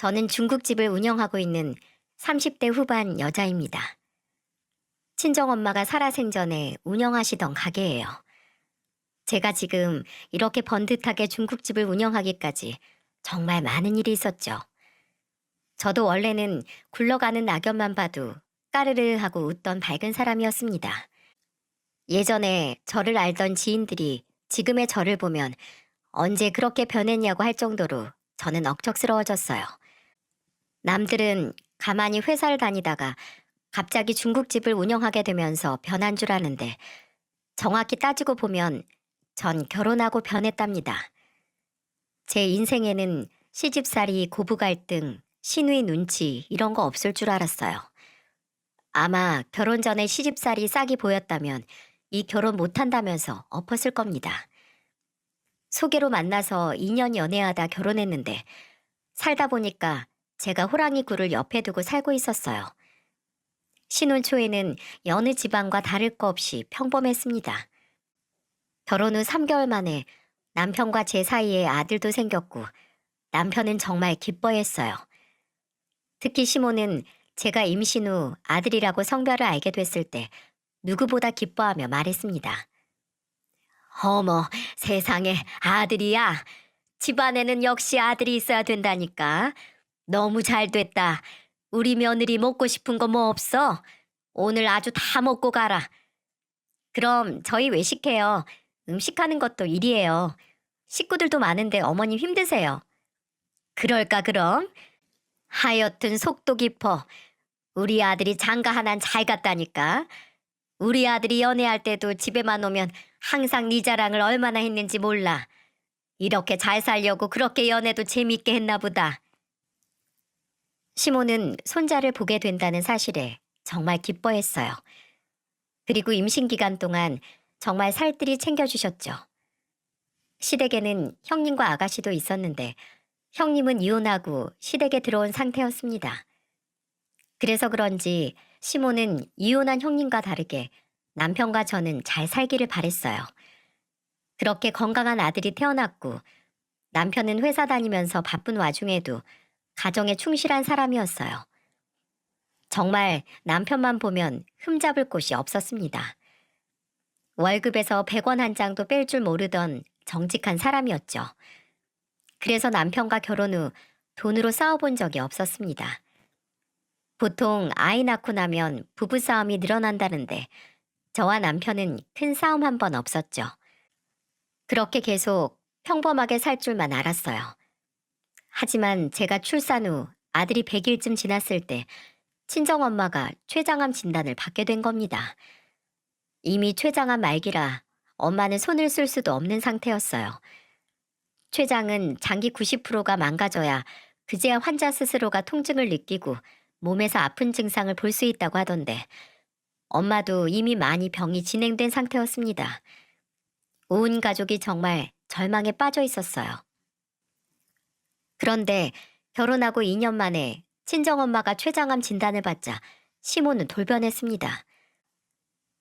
저는 중국집을 운영하고 있는 30대 후반 여자입니다. 친정엄마가 살아생전에 운영하시던 가게예요. 제가 지금 이렇게 번듯하게 중국집을 운영하기까지 정말 많은 일이 있었죠. 저도 원래는 굴러가는 낙엽만 봐도 까르르 하고 웃던 밝은 사람이었습니다. 예전에 저를 알던 지인들이 지금의 저를 보면 언제 그렇게 변했냐고 할 정도로 저는 억척스러워졌어요. 남들은 가만히 회사를 다니다가 갑자기 중국집을 운영하게 되면서 변한 줄 아는데 정확히 따지고 보면 전 결혼하고 변했답니다. 제 인생에는 시집살이, 고부 갈등, 시누이 눈치 이런 거 없을 줄 알았어요. 아마 결혼 전에 시집살이 싹이 보였다면 이 결혼 못한다면서 엎었을 겁니다. 소개로 만나서 2년 연애하다 결혼했는데 살다 보니까 제가 호랑이 굴을 옆에 두고 살고 있었어요. 신혼 초에는 여느 집안과 다를 거 없이 평범했습니다. 결혼 후 3개월 만에 남편과 제 사이에 아들도 생겼고 남편은 정말 기뻐했어요. 특히 시모는 제가 임신 후 아들이라고 성별을 알게 됐을 때 누구보다 기뻐하며 말했습니다. 어머, 세상에 아들이야. 집안에는 역시 아들이 있어야 된다니까. 너무 잘 됐다. 우리 며느리 먹고 싶은 거 뭐 없어? 오늘 아주 다 먹고 가라. 그럼 저희 외식해요. 음식하는 것도 일이에요. 식구들도 많은데 어머님 힘드세요. 그럴까 그럼? 하여튼 속도 깊어. 우리 아들이 장가 하나는 잘 갔다니까. 우리 아들이 연애할 때도 집에만 오면 항상 네 자랑을 얼마나 했는지 몰라. 이렇게 잘 살려고 그렇게 연애도 재밌게 했나 보다. 시모는 손자를 보게 된다는 사실에 정말 기뻐했어요. 그리고 임신 기간 동안 정말 살뜰히 챙겨주셨죠. 시댁에는 형님과 아가씨도 있었는데 형님은 이혼하고 시댁에 들어온 상태였습니다. 그래서 그런지 시모는 이혼한 형님과 다르게 남편과 저는 잘 살기를 바랬어요. 그렇게 건강한 아들이 태어났고 남편은 회사 다니면서 바쁜 와중에도 가정에 충실한 사람이었어요. 정말 남편만 보면 흠잡을 곳이 없었습니다. 월급에서 100원 한 장도 뺄 줄 모르던 정직한 사람이었죠. 그래서 남편과 결혼 후 돈으로 싸워본 적이 없었습니다. 보통 아이 낳고 나면 부부싸움이 늘어난다는데 저와 남편은 큰 싸움 한 번 없었죠. 그렇게 계속 평범하게 살 줄만 알았어요. 하지만 제가 출산 후 아들이 100일쯤 지났을 때 친정엄마가 췌장암 진단을 받게 된 겁니다. 이미 췌장암 말기라 엄마는 손을 쓸 수도 없는 상태였어요. 췌장은 장기 90%가 망가져야 그제야 환자 스스로가 통증을 느끼고 몸에서 아픈 증상을 볼 수 있다고 하던데 엄마도 이미 많이 병이 진행된 상태였습니다. 온 가족이 정말 절망에 빠져 있었어요. 그런데 결혼하고 2년 만에 친정엄마가 췌장암 진단을 받자 시모는 돌변했습니다.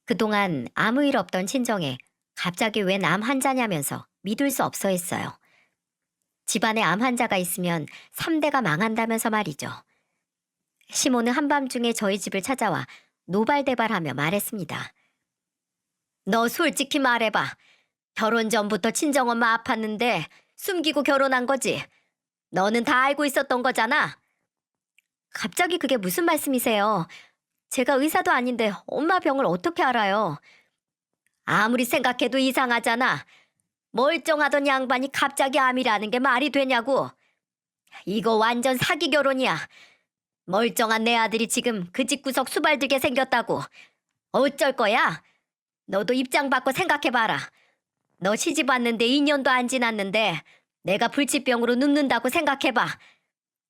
그동안 아무 일 없던 친정에 갑자기 웬 암 환자냐면서 믿을 수 없어 했어요. 집안에 암 환자가 있으면 3대가 망한다면서 말이죠. 시모는 한밤중에 저희 집을 찾아와 노발대발하며 말했습니다. 너 솔직히 말해봐. 결혼 전부터 친정엄마 아팠는데 숨기고 결혼한 거지. 너는 다 알고 있었던 거잖아. 갑자기 그게 무슨 말씀이세요? 제가 의사도 아닌데 엄마 병을 어떻게 알아요? 아무리 생각해도 이상하잖아. 멀쩡하던 양반이 갑자기 암이라는 게 말이 되냐고. 이거 완전 사기 결혼이야. 멀쩡한 내 아들이 지금 그 집구석 수발들게 생겼다고. 어쩔 거야? 너도 입장 바꿔 생각해봐라. 너 시집 왔는데 2년도 안 지났는데 내가 불치병으로 눕는다고 생각해봐.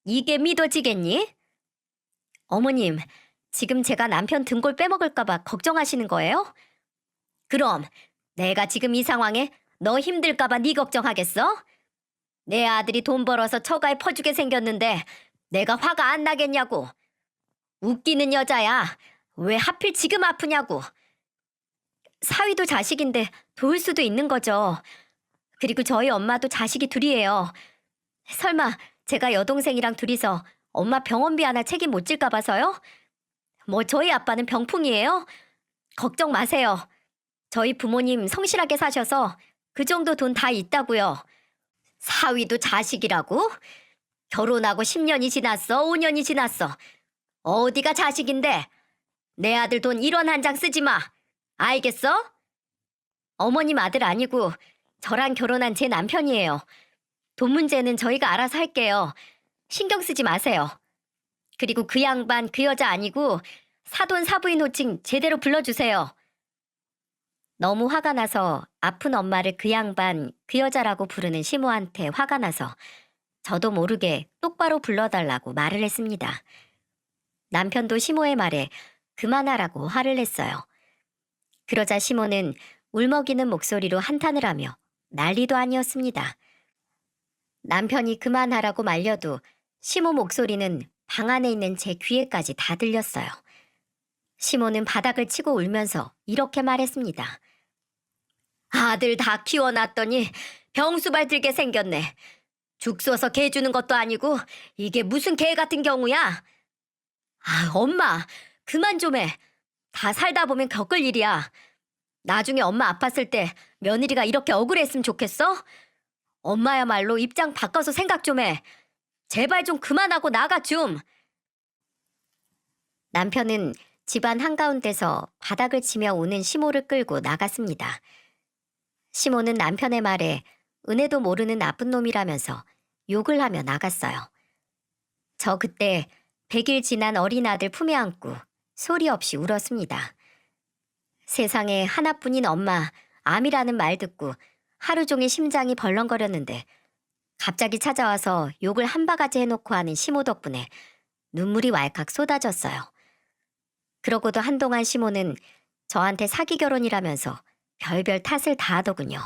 이게 믿어지겠니? 어머님, 지금 제가 남편 등골 빼먹을까봐 걱정하시는 거예요? 그럼 내가 지금 이 상황에 너 힘들까봐 네 걱정하겠어? 내 아들이 돈 벌어서 처가에 퍼주게 생겼는데 내가 화가 안 나겠냐고. 웃기는 여자야. 왜 하필 지금 아프냐고. 사위도 자식인데 도울 수도 있는 거죠. 그리고 저희 엄마도 자식이 둘이에요. 설마 제가 여동생이랑 둘이서 엄마 병원비 하나 책임 못 질까 봐서요? 뭐 저희 아빠는 병풍이에요? 걱정 마세요. 저희 부모님 성실하게 사셔서 그 정도 돈 다 있다고요. 사위도 자식이라고? 결혼하고 10년이 지났어, 5년이 지났어. 어디가 자식인데? 내 아들 돈 1원 한 장 쓰지 마. 알겠어? 어머님 아들 아니고 저랑 결혼한 제 남편이에요. 돈 문제는 저희가 알아서 할게요. 신경 쓰지 마세요. 그리고 그 양반, 그 여자 아니고 사돈 사부인 호칭 제대로 불러주세요. 너무 화가 나서 아픈 엄마를 그 양반, 그 여자라고 부르는 시모한테 화가 나서 저도 모르게 똑바로 불러달라고 말을 했습니다. 남편도 시모의 말에 그만하라고 화를 냈어요. 그러자 시모는 울먹이는 목소리로 한탄을 하며 난리도 아니었습니다. 남편이 그만하라고 말려도 시모 목소리는 방 안에 있는 제 귀에까지 다 들렸어요. 시모는 바닥을 치고 울면서 이렇게 말했습니다. 아들 다 키워놨더니 병수발 들게 생겼네. 죽 쏘서 개 주는 것도 아니고 이게 무슨 개 같은 경우야? 아, 엄마, 그만 좀 해. 다 살다 보면 겪을 일이야. 나중에 엄마 아팠을 때 며느리가 이렇게 억울했으면 좋겠어? 엄마야말로 입장 바꿔서 생각 좀 해. 제발 좀 그만하고 나가 좀. 남편은 집안 한가운데서 바닥을 치며 우는 시모를 끌고 나갔습니다. 시모는 남편의 말에 은혜도 모르는 나쁜 놈이라면서 욕을 하며 나갔어요. 저 그때 100일 지난 어린 아들 품에 안고 소리 없이 울었습니다. 세상에 하나뿐인 엄마, 암이라는 말 듣고 하루 종일 심장이 벌렁거렸는데 갑자기 찾아와서 욕을 한 바가지 해놓고 하는 시모 덕분에 눈물이 왈칵 쏟아졌어요. 그러고도 한동안 시모는 저한테 사기 결혼이라면서 별별 탓을 다 하더군요.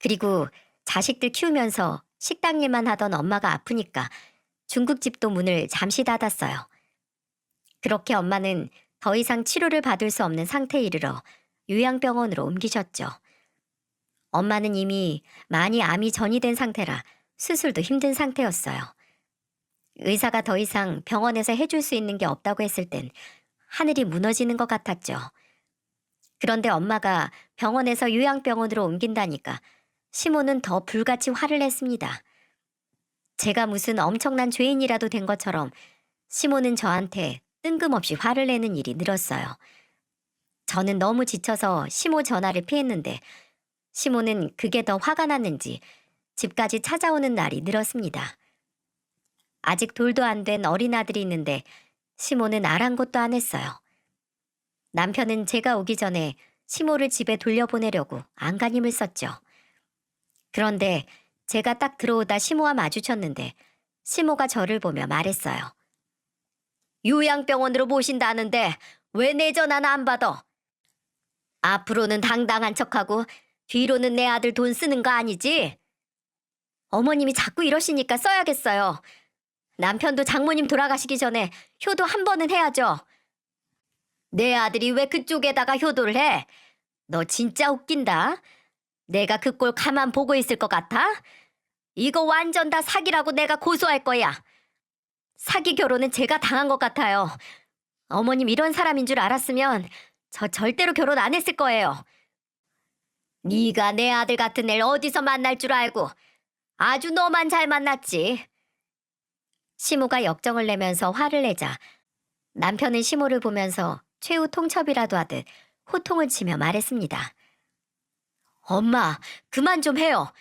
그리고 자식들 키우면서 식당 일만 하던 엄마가 아프니까 중국집도 문을 잠시 닫았어요. 그렇게 엄마는 더 이상 치료를 받을 수 없는 상태에 이르러 요양병원으로 옮기셨죠. 엄마는 이미 많이 암이 전이된 상태라 수술도 힘든 상태였어요. 의사가 더 이상 병원에서 해줄 수 있는 게 없다고 했을 땐 하늘이 무너지는 것 같았죠. 그런데 엄마가 병원에서 요양병원으로 옮긴다니까 시모는 더 불같이 화를 냈습니다. 제가 무슨 엄청난 죄인이라도 된 것처럼 시모는 저한테 뜬금없이 화를 내는 일이 늘었어요. 저는 너무 지쳐서 시모 전화를 피했는데 시모는 그게 더 화가 났는지 집까지 찾아오는 날이 늘었습니다. 아직 돌도 안 된 어린아들이 있는데 시모는 아랑곳도 안 했어요. 남편은 제가 오기 전에 시모를 집에 돌려보내려고 안간힘을 썼죠. 그런데 제가 딱 들어오다 시모와 마주쳤는데 시모가 저를 보며 말했어요. 요양병원으로 모신다는데 왜 내 전화는 안 받아? 앞으로는 당당한 척하고 뒤로는 내 아들 돈 쓰는 거 아니지? 어머님이 자꾸 이러시니까 써야겠어요. 남편도 장모님 돌아가시기 전에 효도 한 번은 해야죠. 내 아들이 왜 그쪽에다가 효도를 해? 너 진짜 웃긴다. 내가 그 꼴 가만 보고 있을 것 같아? 이거 완전 다 사기라고 내가 고소할 거야. 사기 결혼은 제가 당한 것 같아요. 어머님 이런 사람인 줄 알았으면 저 절대로 결혼 안 했을 거예요. 네가 내 아들 같은 애를 어디서 만날 줄 알고 아주 너만 잘 만났지. 시모가 역정을 내면서 화를 내자 남편은 시모를 보면서 최후 통첩이라도 하듯 호통을 치며 말했습니다. 엄마, 그만 좀 해요.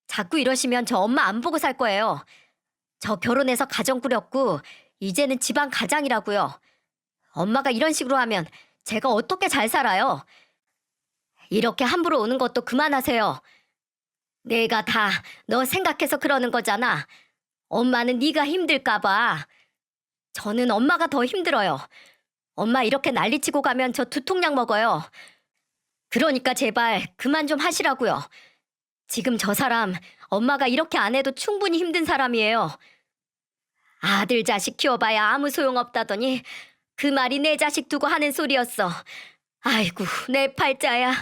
자꾸 이러시면 저 엄마 안 보고 살 거예요. 저 결혼해서 가정 꾸렸고 이제는 집안 가장이라고요. 엄마가 이런 식으로 하면 제가 어떻게 잘 살아요? 이렇게 함부로 오는 것도 그만하세요. 내가 다 너 생각해서 그러는 거잖아. 엄마는 네가 힘들까 봐. 저는 엄마가 더 힘들어요. 엄마 이렇게 난리치고 가면 저 두통약 먹어요. 그러니까 제발 그만 좀 하시라고요. 지금 저 사람 엄마가 이렇게 안 해도 충분히 힘든 사람이에요. 아들 자식 키워봐야 아무 소용없다더니 그 말이 내 자식 두고 하는 소리였어. 아이고 내 팔자야.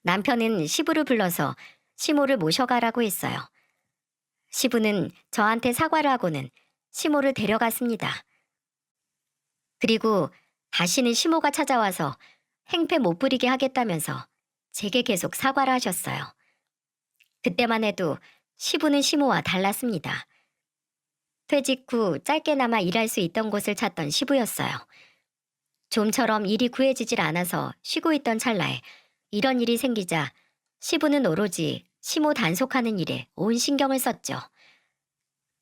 남편은 시부를 불러서 시모를 모셔가라고 했어요. 시부는 저한테 사과를 하고는 시모를 데려갔습니다. 그리고 다시는 시모가 찾아와서 행패 못 부리게 하겠다면서 제게 계속 사과를 하셨어요. 그때만 해도 시부는 시모와 달랐습니다. 퇴직 후 짧게나마 일할 수 있던 곳을 찾던 시부였어요. 좀처럼 일이 구해지질 않아서 쉬고 있던 찰나에 이런 일이 생기자 시부는 오로지 시모 단속하는 일에 온 신경을 썼죠.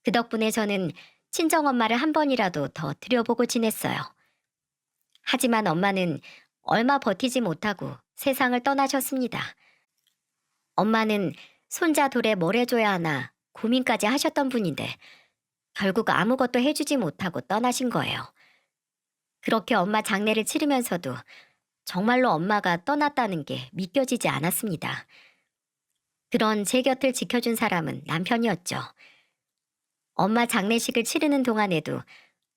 그 덕분에 저는 친정엄마를 한 번이라도 더 들여보고 지냈어요. 하지만 엄마는 얼마 버티지 못하고 세상을 떠나셨습니다. 엄마는 손자 돌에 뭘 해줘야 하나 고민까지 하셨던 분인데 결국 아무것도 해주지 못하고 떠나신 거예요. 그렇게 엄마 장례를 치르면서도 정말로 엄마가 떠났다는 게 믿겨지지 않았습니다. 그런 제 곁을 지켜준 사람은 남편이었죠. 엄마 장례식을 치르는 동안에도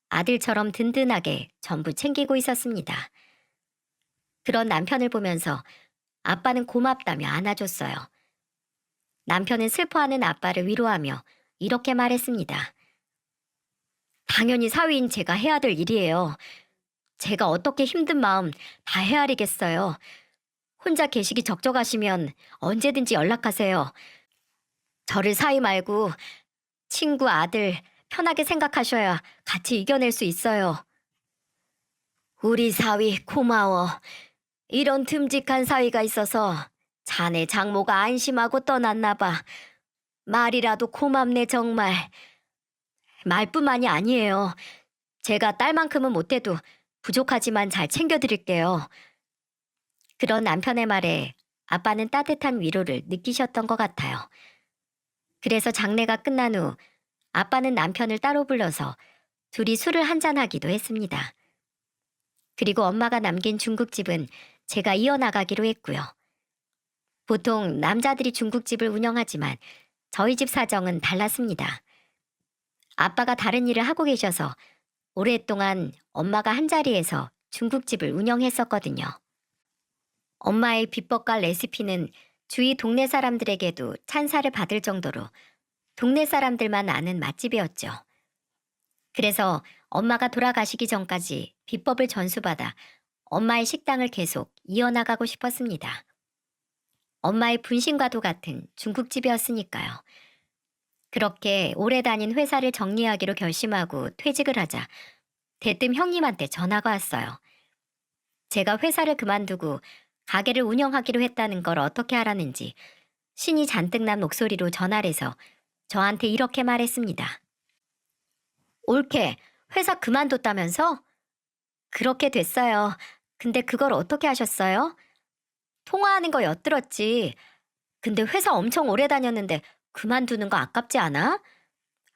아들처럼 든든하게 전부 챙기고 있었습니다. 그런 남편을 보면서 아빠는 고맙다며 안아줬어요. 남편은 슬퍼하는 아빠를 위로하며 이렇게 말했습니다. 당연히 사위인 제가 해야 될 일이에요. 제가 어떻게 힘든 마음 다 헤아리겠어요. 혼자 계시기 적적하시면 언제든지 연락하세요. 저를 사위 말고 친구, 아들 편하게 생각하셔야 같이 이겨낼 수 있어요. 우리 사위 고마워. 이런 듬직한 사위가 있어서 자네 장모가 안심하고 떠났나 봐. 말이라도 고맙네 정말. 말뿐만이 아니에요. 제가 딸만큼은 못해도 부족하지만 잘 챙겨드릴게요. 그런 남편의 말에 아빠는 따뜻한 위로를 느끼셨던 것 같아요. 그래서 장례가 끝난 후 아빠는 남편을 따로 불러서 둘이 술을 한잔하기도 했습니다. 그리고 엄마가 남긴 중국집은 제가 이어나가기로 했고요. 보통 남자들이 중국집을 운영하지만 저희 집 사정은 달랐습니다. 아빠가 다른 일을 하고 계셔서 오랫동안 엄마가 한자리에서 중국집을 운영했었거든요. 엄마의 비법과 레시피는 주위 동네 사람들에게도 찬사를 받을 정도로 동네 사람들만 아는 맛집이었죠. 그래서 엄마가 돌아가시기 전까지 비법을 전수받아 엄마의 식당을 계속 이어나가고 싶었습니다. 엄마의 분신과도 같은 중국집이었으니까요. 그렇게 오래 다닌 회사를 정리하기로 결심하고 퇴직을 하자 대뜸 형님한테 전화가 왔어요. 제가 회사를 그만두고 가게를 운영하기로 했다는 걸 어떻게 알았는지 신이 잔뜩 난 목소리로 전화를 해서 저한테 이렇게 말했습니다. 올케, 회사 그만뒀다면서? 그렇게 됐어요. 근데 그걸 어떻게 하셨어요? 통화하는 거 엿들었지. 근데 회사 엄청 오래 다녔는데 그만두는 거 아깝지 않아?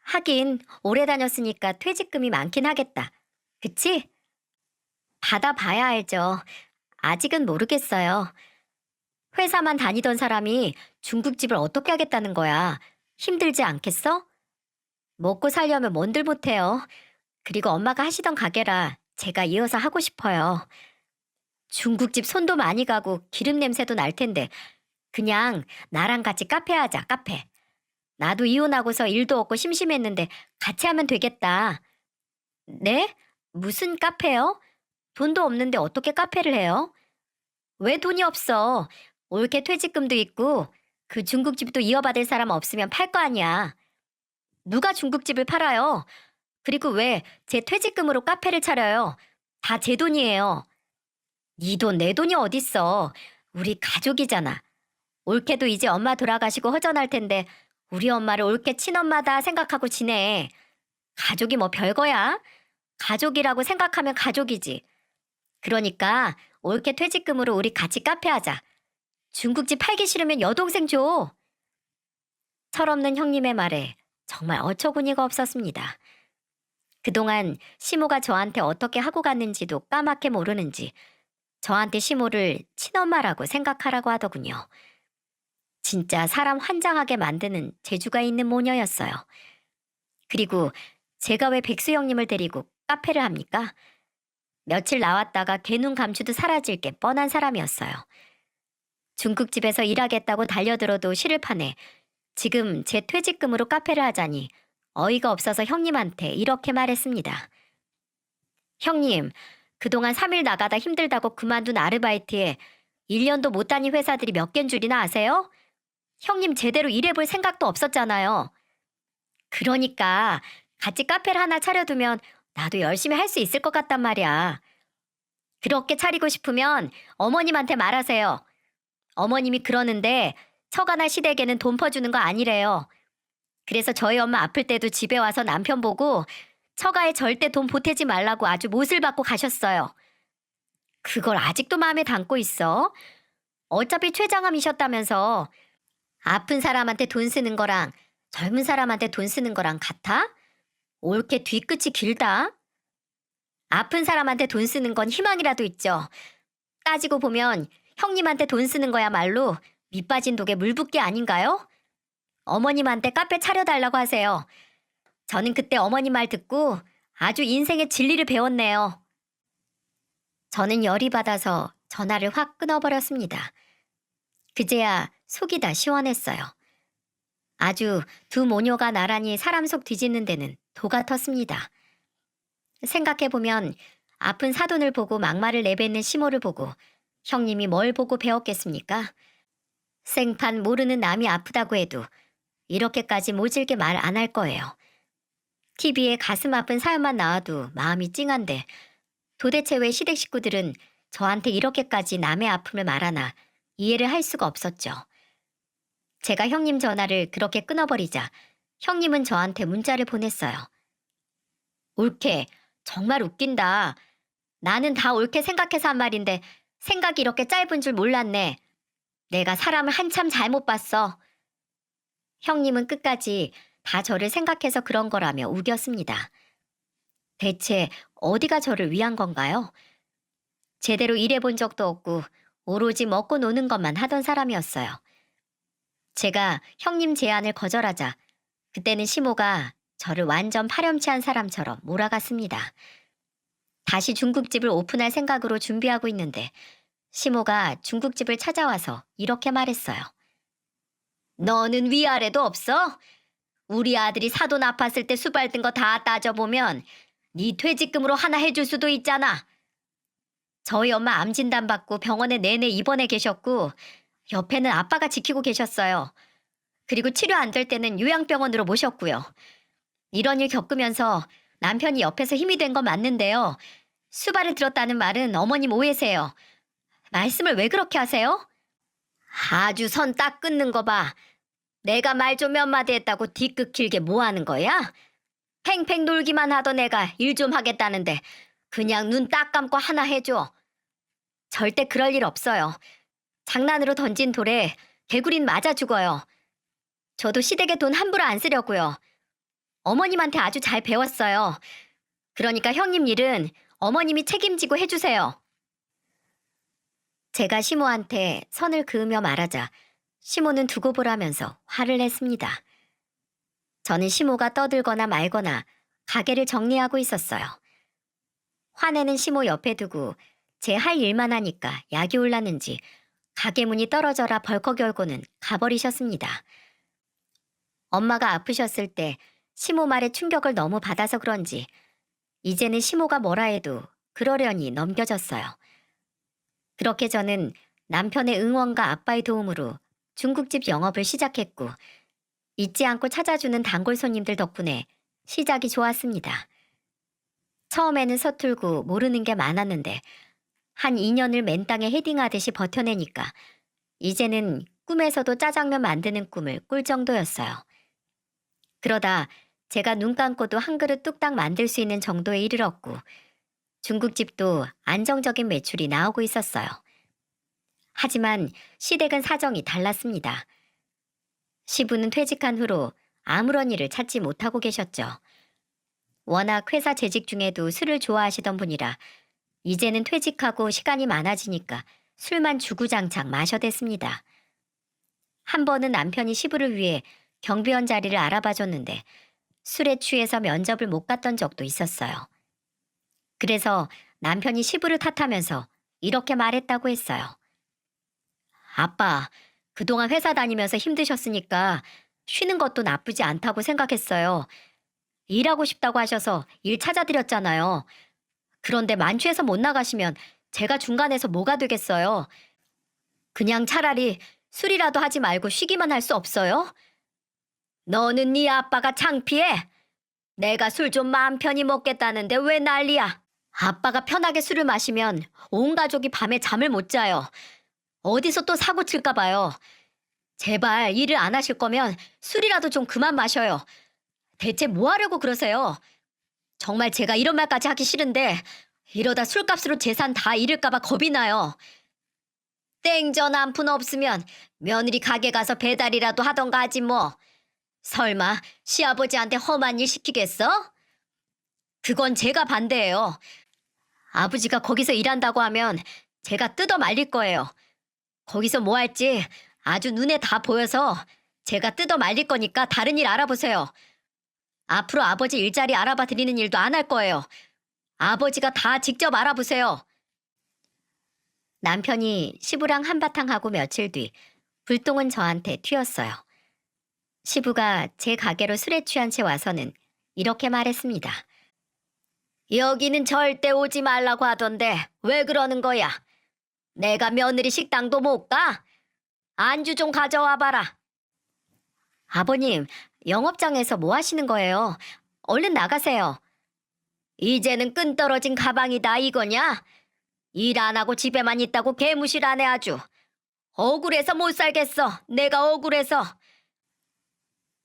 하긴 오래 다녔으니까 퇴직금이 많긴 하겠다. 그치? 받아봐야 알죠. 아직은 모르겠어요. 회사만 다니던 사람이 중국집을 어떻게 하겠다는 거야. 힘들지 않겠어? 먹고 살려면 뭔들 못해요. 그리고 엄마가 하시던 가게라 제가 이어서 하고 싶어요. 중국집 손도 많이 가고 기름 냄새도 날 텐데 그냥 나랑 같이 카페 하자, 카페. 나도 이혼하고서 일도 없고 심심했는데 같이 하면 되겠다. 네? 무슨 카페요? 돈도 없는데 어떻게 카페를 해요? 왜 돈이 없어? 올케 퇴직금도 있고 그 중국집도 이어받을 사람 없으면 팔 거 아니야. 누가 중국집을 팔아요? 그리고 왜 제 퇴직금으로 카페를 차려요? 다 제 돈이에요. 네 돈, 내 돈이 어딨어. 우리 가족이잖아. 올케도 이제 엄마 돌아가시고 허전할 텐데 우리 엄마를 올케 친엄마다 생각하고 지내. 가족이 뭐 별거야? 가족이라고 생각하면 가족이지. 그러니까 올케 퇴직금으로 우리 같이 카페 하자. 중국집 팔기 싫으면 여동생 줘. 철없는 형님의 말에 정말 어처구니가 없었습니다. 그동안 시모가 저한테 어떻게 하고 갔는지도 까맣게 모르는지 저한테 시모를 친엄마라고 생각하라고 하더군요. 진짜 사람 환장하게 만드는 재주가 있는 모녀였어요. 그리고 제가 왜 백수 형님을 데리고 카페를 합니까? 며칠 나왔다가 개눈 감추듯 사라질 게 뻔한 사람이었어요. 중국집에서 일하겠다고 달려들어도 실을 파네 지금 제 퇴직금으로 카페를 하자니 어이가 없어서 형님한테 이렇게 말했습니다. 형님, 그동안 3일 나가다 힘들다고 그만둔 아르바이트에 1년도 못 다닌 회사들이 몇 갠 줄이나 아세요? 형님 제대로 일해볼 생각도 없었잖아요. 그러니까 같이 카페를 하나 차려두면 나도 열심히 할 수 있을 것 같단 말이야. 그렇게 차리고 싶으면 어머님한테 말하세요. 어머님이 그러는데 처가나 시댁에는 돈 퍼주는 거 아니래요. 그래서 저희 엄마 아플 때도 집에 와서 남편 보고 처가에 절대 돈 보태지 말라고 아주 못을 받고 가셨어요. 그걸 아직도 마음에 담고 있어? 어차피 췌장암이셨다면서 아픈 사람한테 돈 쓰는 거랑 젊은 사람한테 돈 쓰는 거랑 같아? 옳게 뒤끝이 길다? 아픈 사람한테 돈 쓰는 건 희망이라도 있죠. 따지고 보면 형님한테 돈 쓰는 거야말로 밑 빠진 독에 물 붓기 아닌가요? 어머님한테 카페 차려달라고 하세요. 저는 그때 어머님 말 듣고 아주 인생의 진리를 배웠네요. 저는 열이 받아서 전화를 확 끊어버렸습니다. 그제야 속이 다 시원했어요. 아주 두 모녀가 나란히 사람 속 뒤집는 데는 도가 텄습니다. 생각해보면 아픈 사돈을 보고 막말을 내뱉는 시모를 보고 형님이 뭘 보고 배웠겠습니까? 생판 모르는 남이 아프다고 해도 이렇게까지 모질게 말 안 할 거예요. TV에 가슴 아픈 사연만 나와도 마음이 찡한데 도대체 왜 시댁 식구들은 저한테 이렇게까지 남의 아픔을 말하나 이해를 할 수가 없었죠. 제가 형님 전화를 그렇게 끊어버리자 형님은 저한테 문자를 보냈어요. 옳게, 정말 웃긴다. 나는 다 옳게 생각해서 한 말인데 생각이 이렇게 짧은 줄 몰랐네. 내가 사람을 한참 잘못 봤어. 형님은 끝까지 다 저를 생각해서 그런 거라며 우겼습니다. 대체 어디가 저를 위한 건가요? 제대로 일해본 적도 없고 오로지 먹고 노는 것만 하던 사람이었어요. 제가 형님 제안을 거절하자 그때는 시모가 저를 완전 파렴치한 사람처럼 몰아갔습니다. 다시 중국집을 오픈할 생각으로 준비하고 있는데 시모가 중국집을 찾아와서 이렇게 말했어요. 너는 위아래도 없어? 우리 아들이 사돈 아팠을 때 수발든 거 다 따져보면 네 퇴직금으로 하나 해줄 수도 있잖아. 저희 엄마 암 진단 받고 병원에 내내 입원해 계셨고 옆에는 아빠가 지키고 계셨어요. 그리고 치료 안 될 때는 요양병원으로 모셨고요. 이런 일 겪으면서 남편이 옆에서 힘이 된 건 맞는데요. 수발을 들었다는 말은 어머님 오해세요. 말씀을 왜 그렇게 하세요? 아주 선 딱 끊는 거 봐. 내가 말 좀 몇 마디 했다고 뒤끝 길게 뭐 하는 거야? 팽팽 놀기만 하던 애가 일 좀 하겠다는데 그냥 눈 딱 감고 하나 해줘. 절대 그럴 일 없어요. 장난으로 던진 돌에 개구린 맞아 죽어요. 저도 시댁에 돈 함부로 안 쓰려고요. 어머님한테 아주 잘 배웠어요. 그러니까 형님 일은 어머님이 책임지고 해주세요. 제가 시모한테 선을 그으며 말하자 시모는 두고 보라면서 화를 냈습니다. 저는 시모가 떠들거나 말거나 가게를 정리하고 있었어요. 화내는 시모 옆에 두고 제 할 일만 하니까 약이 올랐는지 가게 문이 떨어져라 벌컥 열고는 가버리셨습니다. 엄마가 아프셨을 때 시모 말에 충격을 너무 받아서 그런지 이제는 시모가 뭐라 해도 그러려니 넘겨졌어요. 그렇게 저는 남편의 응원과 아빠의 도움으로 중국집 영업을 시작했고 잊지 않고 찾아주는 단골 손님들 덕분에 시작이 좋았습니다. 처음에는 서툴고 모르는 게 많았는데 한 2년을 맨땅에 헤딩하듯이 버텨내니까 이제는 꿈에서도 짜장면 만드는 꿈을 꿀 정도였어요. 그러다 제가 눈 감고도 한 그릇 뚝딱 만들 수 있는 정도에 이르렀고 중국집도 안정적인 매출이 나오고 있었어요. 하지만 시댁은 사정이 달랐습니다. 시부는 퇴직한 후로 아무런 일을 찾지 못하고 계셨죠. 워낙 회사 재직 중에도 술을 좋아하시던 분이라 이제는 퇴직하고 시간이 많아지니까 술만 주구장창 마셔댔습니다. 한 번은 남편이 시부를 위해 경비원 자리를 알아봐줬는데 술에 취해서 면접을 못 갔던 적도 있었어요. 그래서 남편이 시부를 탓하면서 이렇게 말했다고 했어요. 아빠, 그동안 회사 다니면서 힘드셨으니까 쉬는 것도 나쁘지 않다고 생각했어요. 일하고 싶다고 하셔서 일 찾아드렸잖아요. 그런데 만취해서 못 나가시면 제가 중간에서 뭐가 되겠어요? 그냥 차라리 술이라도 하지 말고 쉬기만 할 수 없어요? 너는 네 아빠가 창피해? 내가 술 좀 마음 편히 먹겠다는데 왜 난리야? 아빠가 편하게 술을 마시면 온 가족이 밤에 잠을 못 자요. 어디서 또 사고 칠까 봐요. 제발 일을 안 하실 거면 술이라도 좀 그만 마셔요. 대체 뭐 하려고 그러세요? 정말 제가 이런 말까지 하기 싫은데 이러다 술값으로 재산 다 잃을까 봐 겁이 나요. 땡전 한 푼 없으면 며느리 가게 가서 배달이라도 하던가 하지 뭐. 설마 시아버지한테 험한 일 시키겠어? 그건 제가 반대해요. 아버지가 거기서 일한다고 하면 제가 뜯어 말릴 거예요. 거기서 뭐 할지 아주 눈에 다 보여서 제가 뜯어 말릴 거니까 다른 일 알아보세요. 앞으로 아버지 일자리 알아봐 드리는 일도 안 할 거예요. 아버지가 다 직접 알아보세요. 남편이 시부랑 한바탕 하고 며칠 뒤 불똥은 저한테 튀었어요. 시부가 제 가게로 술에 취한 채 와서는 이렇게 말했습니다. 여기는 절대 오지 말라고 하던데 왜 그러는 거야? 내가 며느리 식당도 못 가? 안주 좀 가져와 봐라. 아버님, 영업장에서 뭐 하시는 거예요? 얼른 나가세요. 이제는 끈 떨어진 가방이다 이거냐? 일 안 하고 집에만 있다고 개무시하네 아주. 억울해서 못 살겠어. 내가 억울해서.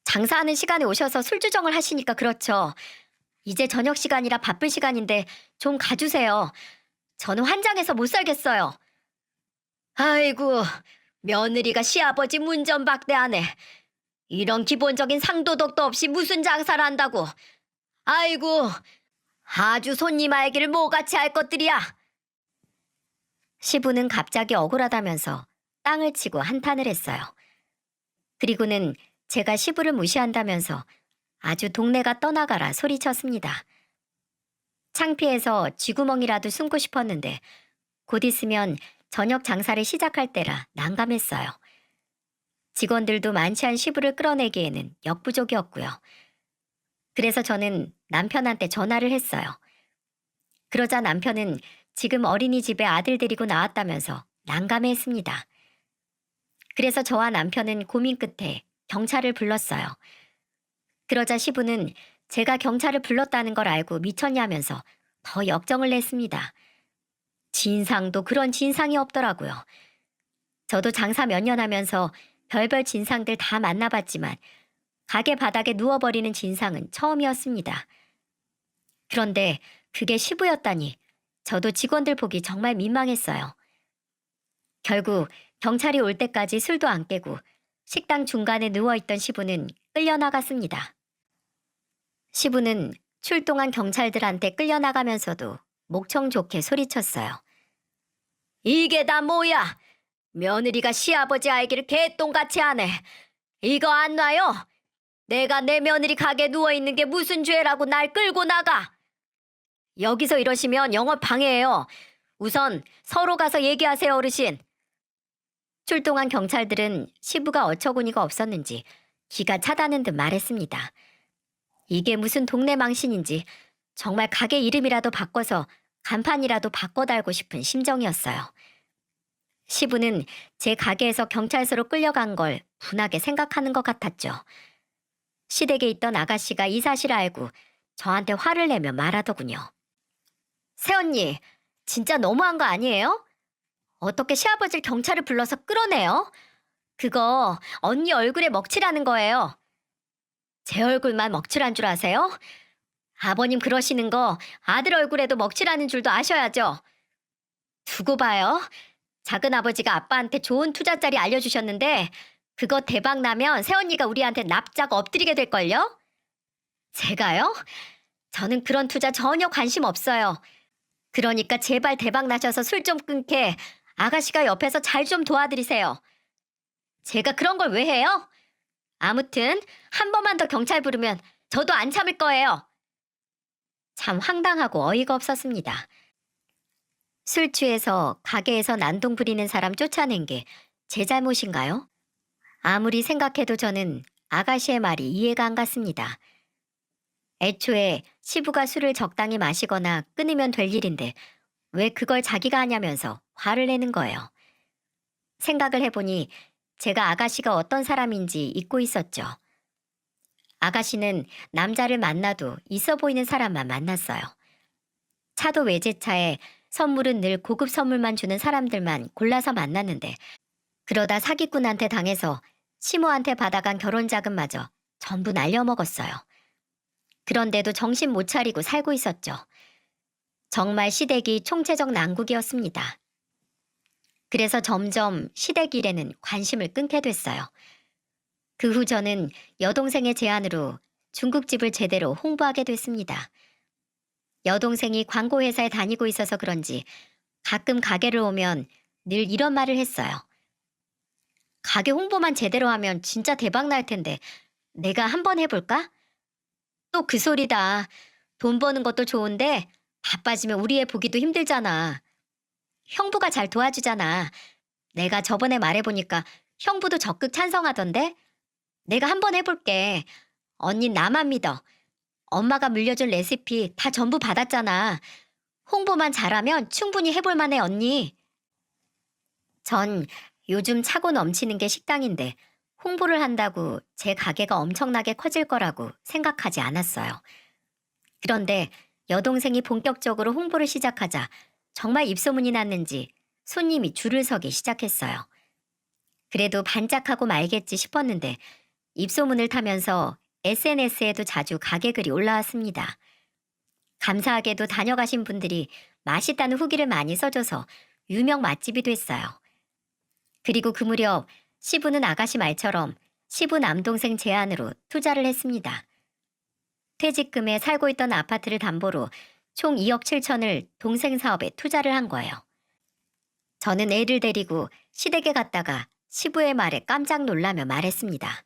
장사하는 시간에 오셔서 술주정을 하시니까 그렇죠. 이제 저녁 시간이라 바쁜 시간인데 좀 가주세요. 저는 환장해서 못 살겠어요. 아이고, 며느리가 시아버지 문전박대하네. 이런 기본적인 상도덕도 없이 무슨 장사를 한다고. 아이고, 아주 손님 알기를 뭐같이 할 것들이야. 시부는 갑자기 억울하다면서 땅을 치고 한탄을 했어요. 그리고는 제가 시부를 무시한다면서 아주 동네가 떠나가라 소리쳤습니다. 창피해서 쥐구멍이라도 숨고 싶었는데 곧 있으면 저녁 장사를 시작할 때라 난감했어요. 직원들도 만취한 시부를 끌어내기에는 역부족이었고요. 그래서 저는 남편한테 전화를 했어요. 그러자 남편은 지금 어린이집에 아들 데리고 나왔다면서 난감해했습니다. 그래서 저와 남편은 고민 끝에 경찰을 불렀어요. 그러자 시부는 제가 경찰을 불렀다는 걸 알고 미쳤냐면서 더 역정을 냈습니다. 진상도 그런 진상이 없더라고요. 저도 장사 몇 년 하면서 별별 진상들 다 만나봤지만 가게 바닥에 누워버리는 진상은 처음이었습니다. 그런데 그게 시부였다니 저도 직원들 보기 정말 민망했어요. 결국 경찰이 올 때까지 술도 안 깨고 식당 중간에 누워있던 시부는 끌려나갔습니다. 시부는 출동한 경찰들한테 끌려나가면서도 목청 좋게 소리쳤어요. 이게 다 뭐야? 며느리가 시아버지 알기를 개똥같이 하네. 이거 안 놔요? 내가 내 며느리 가게 누워있는 게 무슨 죄라고 날 끌고 나가? 여기서 이러시면 영업 방해예요. 우선 서로 가서 얘기하세요, 어르신. 출동한 경찰들은 시부가 어처구니가 없었는지 기가 차다는 듯 말했습니다. 이게 무슨 동네 망신인지 정말 가게 이름이라도 바꿔서 간판이라도 바꿔 달고 싶은 심정이었어요. 시부는 제 가게에서 경찰서로 끌려간 걸 분하게 생각하는 것 같았죠. 시댁에 있던 아가씨가 이 사실을 알고 저한테 화를 내며 말하더군요. 새언니, 진짜 너무한 거 아니에요? 어떻게 시아버지를 경찰을 불러서 끌어내요? 그거 언니 얼굴에 먹칠하는 거예요. 제 얼굴만 먹칠한 줄 아세요? 아버님 그러시는 거 아들 얼굴에도 먹칠하는 줄도 아셔야죠. 두고 봐요. 작은아버지가 아빠한테 좋은 투자자리 알려주셨는데 그거 대박 나면 새언니가 우리한테 납작 엎드리게 될걸요? 제가요? 저는 그런 투자 전혀 관심 없어요. 그러니까 제발 대박 나셔서 술 좀 끊게 아가씨가 옆에서 잘 좀 도와드리세요. 제가 그런 걸 왜 해요? 아무튼 한 번만 더 경찰 부르면 저도 안 참을 거예요. 참 황당하고 어이가 없었습니다. 술 취해서 가게에서 난동 부리는 사람 쫓아낸 게 제 잘못인가요? 아무리 생각해도 저는 아가씨의 말이 이해가 안 갔습니다. 애초에 시부가 술을 적당히 마시거나 끊으면 될 일인데 왜 그걸 자기가 하냐면서 화를 내는 거예요. 생각을 해보니 제가 아가씨가 어떤 사람인지 잊고 있었죠. 아가씨는 남자를 만나도 있어 보이는 사람만 만났어요. 차도 외제차에 선물은 늘 고급 선물만 주는 사람들만 골라서 만났는데 그러다 사기꾼한테 당해서 시모한테 받아간 결혼 자금마저 전부 날려먹었어요. 그런데도 정신 못 차리고 살고 있었죠. 정말 시댁이 총체적 난국이었습니다. 그래서 점점 시댁 일에는 관심을 끊게 됐어요. 그 후 저는 여동생의 제안으로 중국집을 제대로 홍보하게 됐습니다. 여동생이 광고회사에 다니고 있어서 그런지 가끔 가게를 오면 늘 이런 말을 했어요. 가게 홍보만 제대로 하면 진짜 대박 날 텐데 내가 한번 해볼까? 또 그 소리다. 돈 버는 것도 좋은데 바빠지면 우리 애 보기도 힘들잖아. 형부가 잘 도와주잖아. 내가 저번에 말해보니까 형부도 적극 찬성하던데? 내가 한번 해볼게. 언니 나만 믿어. 엄마가 물려준 레시피 다 전부 받았잖아. 홍보만 잘하면 충분히 해볼 만해, 언니. 전 요즘 차고 넘치는 게 식당인데 홍보를 한다고 제 가게가 엄청나게 커질 거라고 생각하지 않았어요. 그런데 여동생이 본격적으로 홍보를 시작하자 정말 입소문이 났는지 손님이 줄을 서기 시작했어요. 그래도 반짝하고 말겠지 싶었는데 입소문을 타면서 SNS에도 자주 가게 글이 올라왔습니다. 감사하게도 다녀가신 분들이 맛있다는 후기를 많이 써줘서 유명 맛집이 됐어요. 그리고 그 무렵 시부는 아가씨 말처럼 시부 남동생 제안으로 투자를 했습니다. 퇴직금에 살고 있던 아파트를 담보로 총 2억 7천을 동생 사업에 투자를 한 거예요. 저는 애를 데리고 시댁에 갔다가 시부의 말에 깜짝 놀라며 말했습니다.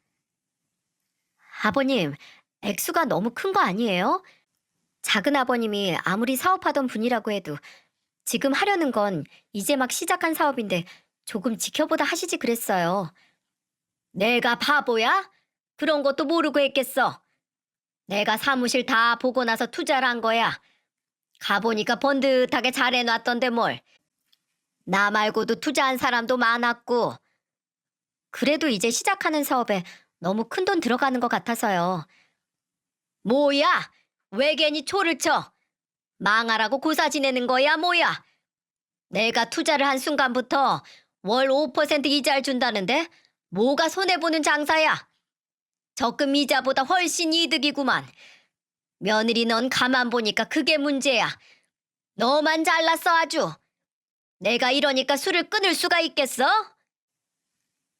아버님, 액수가 너무 큰 거 아니에요? 작은 아버님이 아무리 사업하던 분이라고 해도 지금 하려는 건 이제 막 시작한 사업인데 조금 지켜보다 하시지 그랬어요. 내가 바보야? 그런 것도 모르고 했겠어. 내가 사무실 다 보고 나서 투자를 한 거야. 가보니까 번듯하게 잘 해놨던데 뭘. 나 말고도 투자한 사람도 많았고. 그래도 이제 시작하는 사업에 너무 큰 돈 들어가는 것 같아서요. 뭐야? 왜 괜히 초를 쳐? 망하라고 고사 지내는 거야, 뭐야? 내가 투자를 한 순간부터 월 5% 이자를 준다는데 뭐가 손해보는 장사야? 적금 이자보다 훨씬 이득이구만. 며느리 넌 가만 보니까 그게 문제야. 너만 잘났어 아주. 내가 이러니까 술을 끊을 수가 있겠어?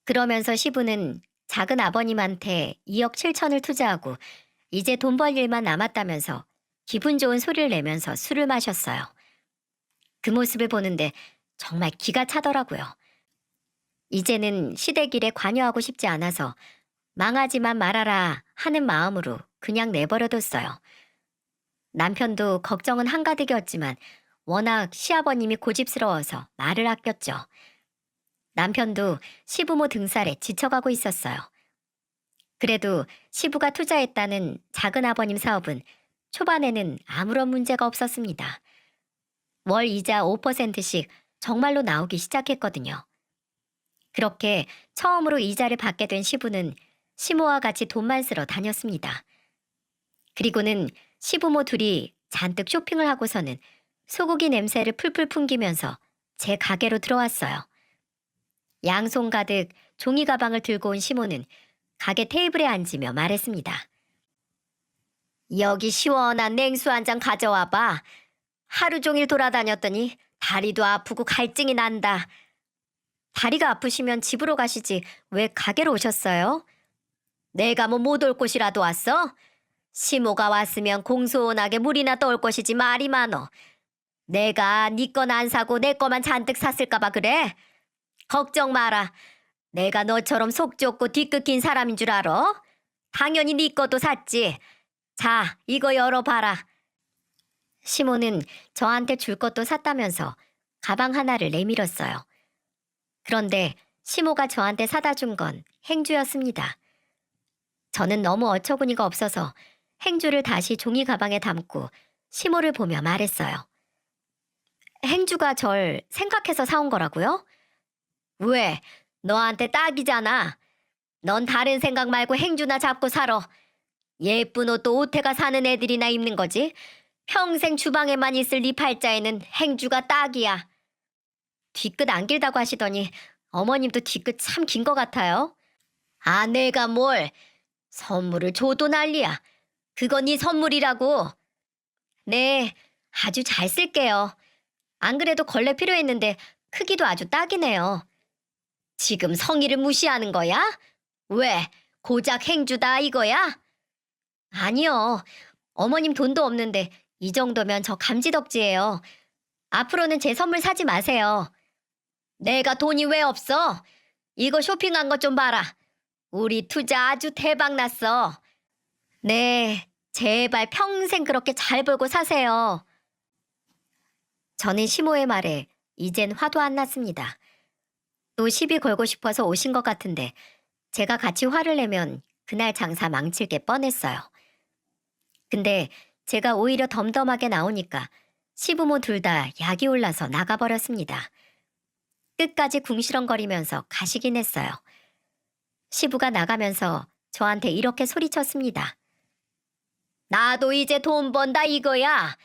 그러면서 시부는 작은 아버님한테 2억 7천을 투자하고 이제 돈 벌 일만 남았다면서 기분 좋은 소리를 내면서 술을 마셨어요. 그 모습을 보는데 정말 기가 차더라고요. 이제는 시댁 일에 관여하고 싶지 않아서 망하지만 말아라 하는 마음으로 그냥 내버려뒀어요. 남편도 걱정은 한가득이었지만 워낙 시아버님이 고집스러워서 말을 아꼈죠. 남편도 시부모 등살에 지쳐가고 있었어요. 그래도 시부가 투자했다는 작은 아버님 사업은 초반에는 아무런 문제가 없었습니다. 월 이자 5%씩 정말로 나오기 시작했거든요. 그렇게 처음으로 이자를 받게 된 시부는 시모와 같이 돈만 쓰러 다녔습니다. 그리고는 시부모 둘이 잔뜩 쇼핑을 하고서는 소고기 냄새를 풀풀 풍기면서 제 가게로 들어왔어요. 양손 가득 종이 가방을 들고 온 시모는 가게 테이블에 앉으며 말했습니다. 여기 시원한 냉수 한 잔 가져와 봐. 하루 종일 돌아다녔더니 다리도 아프고 갈증이 난다. 다리가 아프시면 집으로 가시지 왜 가게로 오셨어요? 내가 뭐 못 올 곳이라도 왔어? 시모가 왔으면 공손하게 물이나 떠올 것이지 말이 많어. 내가 네 건 안 사고 내 거만 잔뜩 샀을까 봐 그래? 걱정 마라. 내가 너처럼 속 좁고 뒤끝 긴 사람인 줄 알아? 당연히 네 것도 샀지. 자, 이거 열어봐라. 시모는 저한테 줄 것도 샀다면서 가방 하나를 내밀었어요. 그런데 시모가 저한테 사다 준 건 행주였습니다. 저는 너무 어처구니가 없어서 행주를 다시 종이 가방에 담고 시모를 보며 말했어요. 행주가 절 생각해서 사온 거라고요? 왜? 너한테 딱이잖아. 넌 다른 생각 말고 행주나 잡고 살아. 예쁜 옷도 오태가 사는 애들이나 입는 거지. 평생 주방에만 있을 네 팔자에는 행주가 딱이야. 뒤끝 안 길다고 하시더니 어머님도 뒤끝 참 긴 것 같아요. 아, 내가 뭘. 선물을 줘도 난리야. 그건 네 선물이라고. 네, 아주 잘 쓸게요. 안 그래도 걸레 필요했는데 크기도 아주 딱이네요. 지금 성의를 무시하는 거야? 왜? 고작 행주다 이거야? 아니요. 어머님 돈도 없는데 이 정도면 저 감지덕지예요. 앞으로는 제 선물 사지 마세요. 내가 돈이 왜 없어? 이거 쇼핑한 것 좀 봐라. 우리 투자 아주 대박 났어. 네, 제발 평생 그렇게 잘 벌고 사세요. 저는 시모의 말에 이젠 화도 안 났습니다. 또 시비 걸고 싶어서 오신 것 같은데 제가 같이 화를 내면 그날 장사 망칠 게 뻔했어요. 근데 제가 오히려 덤덤하게 나오니까 시부모 둘 다 약이 올라서 나가버렸습니다. 끝까지 궁시렁거리면서 가시긴 했어요. 시부가 나가면서 저한테 이렇게 소리쳤습니다. 나도 이제 돈 번다 이거야.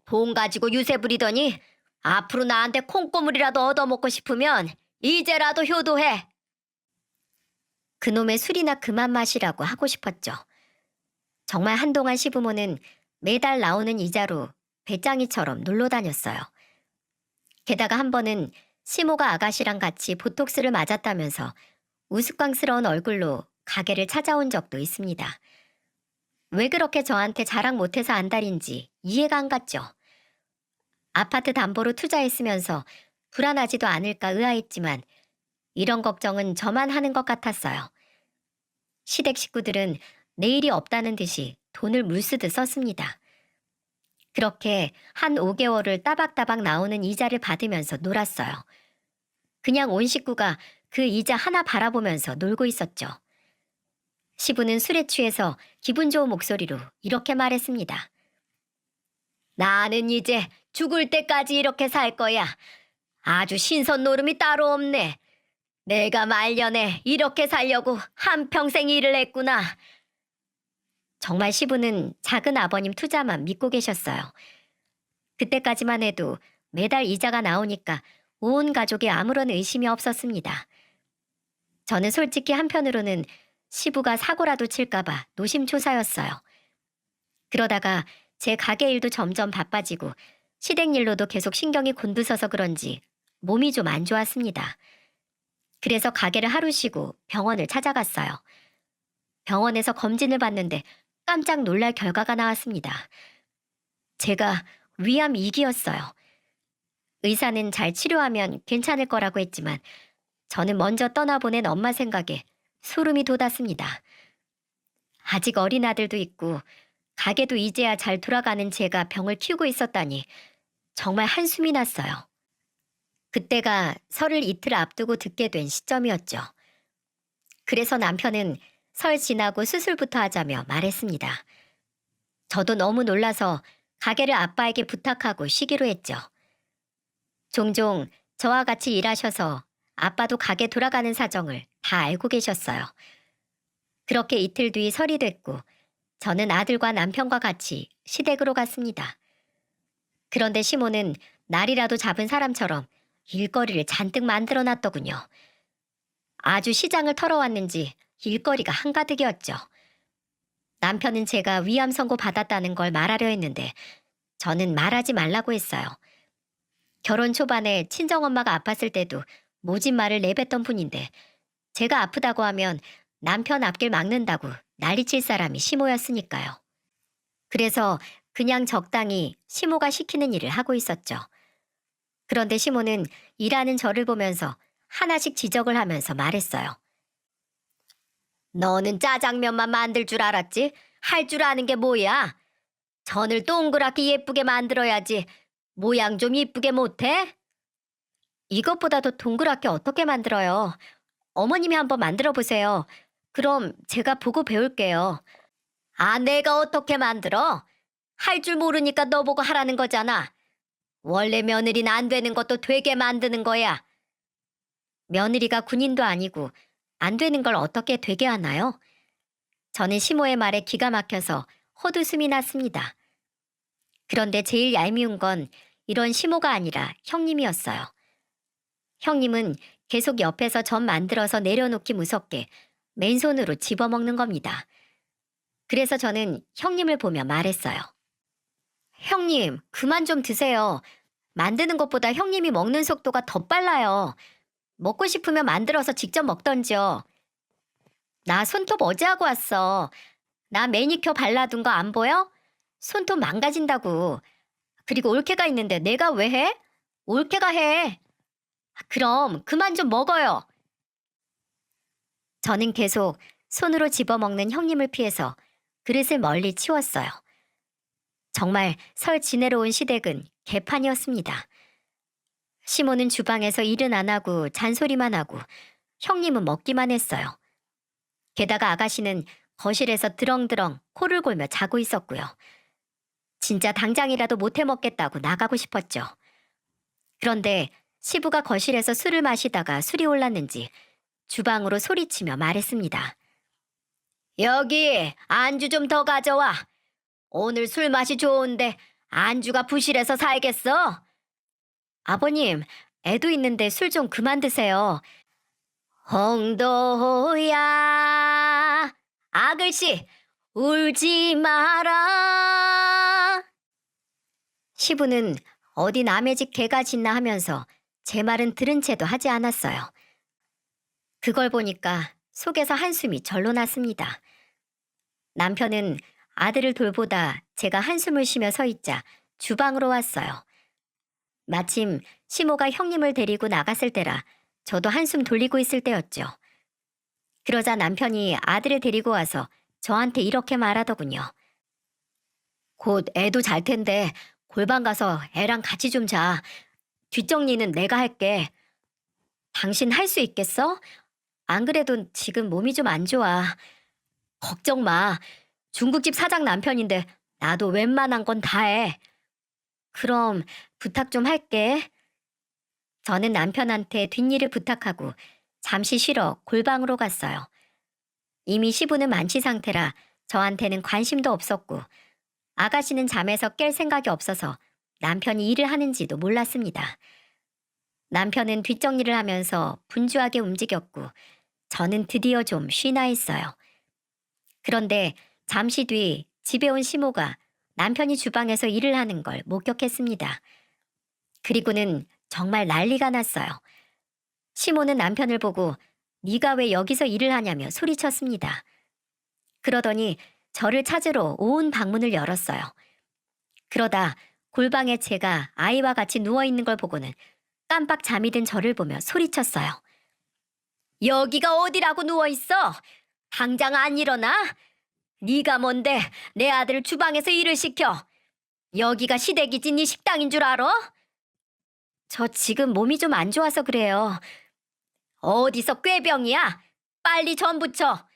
돈 가지고 유세 부리더니 앞으로 나한테 콩고물이라도 얻어먹고 싶으면 이제라도 효도해. 그놈의 술이나 그만 마시라고 하고 싶었죠. 정말 한동안 시부모는 매달 나오는 이자로 배짱이처럼 놀러 다녔어요. 게다가 한 번은 시모가 아가씨랑 같이 보톡스를 맞았다면서 우스꽝스러운 얼굴로 가게를 찾아온 적도 있습니다. 왜 그렇게 저한테 자랑 못해서 안달인지 이해가 안 갔죠. 아파트 담보로 투자했으면서 불안하지도 않을까 의아했지만 이런 걱정은 저만 하는 것 같았어요. 시댁 식구들은 내일이 없다는 듯이 돈을 물쓰듯 썼습니다. 그렇게 한 5개월을 따박따박 나오는 이자를 받으면서 놀았어요. 그냥 온 식구가 그 이자 하나 바라보면서 놀고 있었죠. 시부는 술에 취해서 기분 좋은 목소리로 이렇게 말했습니다. 나는 이제 죽을 때까지 이렇게 살 거야. 아주 신선 노름이 따로 없네. 내가 말년에 이렇게 살려고 한평생 일을 했구나. 정말 시부는 작은 아버님 투자만 믿고 계셨어요. 그때까지만 해도 매달 이자가 나오니까 온 가족이 아무런 의심이 없었습니다. 저는 솔직히 한편으로는 시부가 사고라도 칠까봐 노심초사였어요. 그러다가 제 가게 일도 점점 바빠지고 시댁 일로도 계속 신경이 곤두서서 그런지 몸이 좀 안 좋았습니다. 그래서 가게를 하루 쉬고 병원을 찾아갔어요. 병원에서 검진을 받는데 깜짝 놀랄 결과가 나왔습니다. 제가 위암 2기였어요. 의사는 잘 치료하면 괜찮을 거라고 했지만 저는 먼저 떠나보낸 엄마 생각에 소름이 돋았습니다. 아직 어린 아들도 있고 가게도 이제야 잘 돌아가는 제가 병을 키우고 있었다니 정말 한숨이 났어요. 그때가 설을 이틀 앞두고 듣게 된 시점이었죠. 그래서 남편은 설 지나고 수술부터 하자며 말했습니다. 저도 너무 놀라서 가게를 아빠에게 부탁하고 쉬기로 했죠. 종종 저와 같이 일하셔서 아빠도 가게 돌아가는 사정을 다 알고 계셨어요. 그렇게 이틀 뒤 설이 됐고 저는 아들과 남편과 같이 시댁으로 갔습니다. 그런데 시모는 날이라도 잡은 사람처럼 일거리를 잔뜩 만들어 놨더군요. 아주 시장을 털어왔는지 일거리가 한가득이었죠. 남편은 제가 위암 선고 받았다는 걸 말하려 했는데 저는 말하지 말라고 했어요. 결혼 초반에 친정엄마가 아팠을 때도 모진 말을 내뱉던 분인데 제가 아프다고 하면 남편 앞길 막는다고 난리칠 사람이 시모였으니까요. 그래서 그냥 적당히 시모가 시키는 일을 하고 있었죠. 그런데 시모는 일하는 저를 보면서 하나씩 지적을 하면서 말했어요. 너는 짜장면만 만들 줄 알았지? 할 줄 아는 게 뭐야? 전을 동그랗게 예쁘게 만들어야지. 모양 좀 이쁘게 못해? 이것보다도 동그랗게 어떻게 만들어요? 어머님이 한번 만들어 보세요. 그럼 제가 보고 배울게요. 아, 내가 어떻게 만들어? 할 줄 모르니까 너 보고 하라는 거잖아. 원래 며느리는 안 되는 것도 되게 만드는 거야. 며느리가 군인도 아니고 안 되는 걸 어떻게 되게 하나요? 저는 시모의 말에 기가 막혀서 헛웃음이 났습니다. 그런데 제일 얄미운 건 이런 시모가 아니라 형님이었어요. 형님은 계속 옆에서 전 만들어서 내려놓기 무섭게 맨손으로 집어먹는 겁니다. 그래서 저는 형님을 보며 말했어요. 형님, 그만 좀 드세요. 만드는 것보다 형님이 먹는 속도가 더 빨라요. 먹고 싶으면 만들어서 직접 먹던지요. 나 손톱 어제 하고 왔어. 나 매니큐어 발라둔 거 안 보여? 손톱 망가진다고. 그리고 올케가 있는데 내가 왜 해? 올케가 해. 그럼 그만 좀 먹어요. 저는 계속 손으로 집어먹는 형님을 피해서 그릇을 멀리 치웠어요. 정말 설 지내러 온 시댁은 개판이었습니다. 시모는 주방에서 일은 안 하고 잔소리만 하고 형님은 먹기만 했어요. 게다가 아가씨는 거실에서 드렁드렁 코를 골며 자고 있었고요. 진짜 당장이라도 못해 먹겠다고 나가고 싶었죠. 그런데 시부가 거실에서 술을 마시다가 술이 올랐는지 주방으로 소리치며 말했습니다. 여기 안주 좀 더 가져와. 오늘 술 맛이 좋은데 안주가 부실해서 살겠어? 아버님, 애도 있는데 술 좀 그만 드세요. 홍도야, 아글씨, 울지 마라. 시부는 어디 남의 집 개가 짖나 하면서 제 말은 들은 채도 하지 않았어요. 그걸 보니까 속에서 한숨이 절로 났습니다. 남편은 아들을 돌보다 제가 한숨을 쉬며 서 있자 주방으로 왔어요. 마침 시모가 형님을 데리고 나갔을 때라 저도 한숨 돌리고 있을 때였죠. 그러자 남편이 아들을 데리고 와서 저한테 이렇게 말하더군요. 곧 애도 잘 텐데 골방 가서 애랑 같이 좀 자. 뒷정리는 내가 할게. 당신 할 수 있겠어? 안 그래도 지금 몸이 좀 안 좋아. 걱정 마. 중국집 사장 남편인데 나도 웬만한 건 다 해. 그럼 부탁 좀 할게. 저는 남편한테 뒷일을 부탁하고 잠시 쉬러 골방으로 갔어요. 이미 시부는 만취 상태라 저한테는 관심도 없었고 아가씨는 잠에서 깰 생각이 없어서 남편이 일을 하는지도 몰랐습니다. 남편은 뒷정리를 하면서 분주하게 움직였고 저는 드디어 좀 쉬나 했어요. 그런데 잠시 뒤 집에 온 시모가 남편이 주방에서 일을 하는 걸 목격했습니다. 그리고는 정말 난리가 났어요. 시모는 남편을 보고 네가 왜 여기서 일을 하냐며 소리쳤습니다. 그러더니 저를 찾으러 온 방문을 열었어요. 그러다 골방에 제가 아이와 같이 누워있는 걸 보고는 깜빡 잠이 든 저를 보며 소리쳤어요. 여기가 어디라고 누워있어? 당장 안 일어나? 네가 뭔데 내 아들을 주방에서 일을 시켜? 여기가 시댁이지 네 식당인 줄 알아? 저 지금 몸이 좀 안 좋아서 그래요. 어디서 꾀병이야? 빨리 전 부쳐.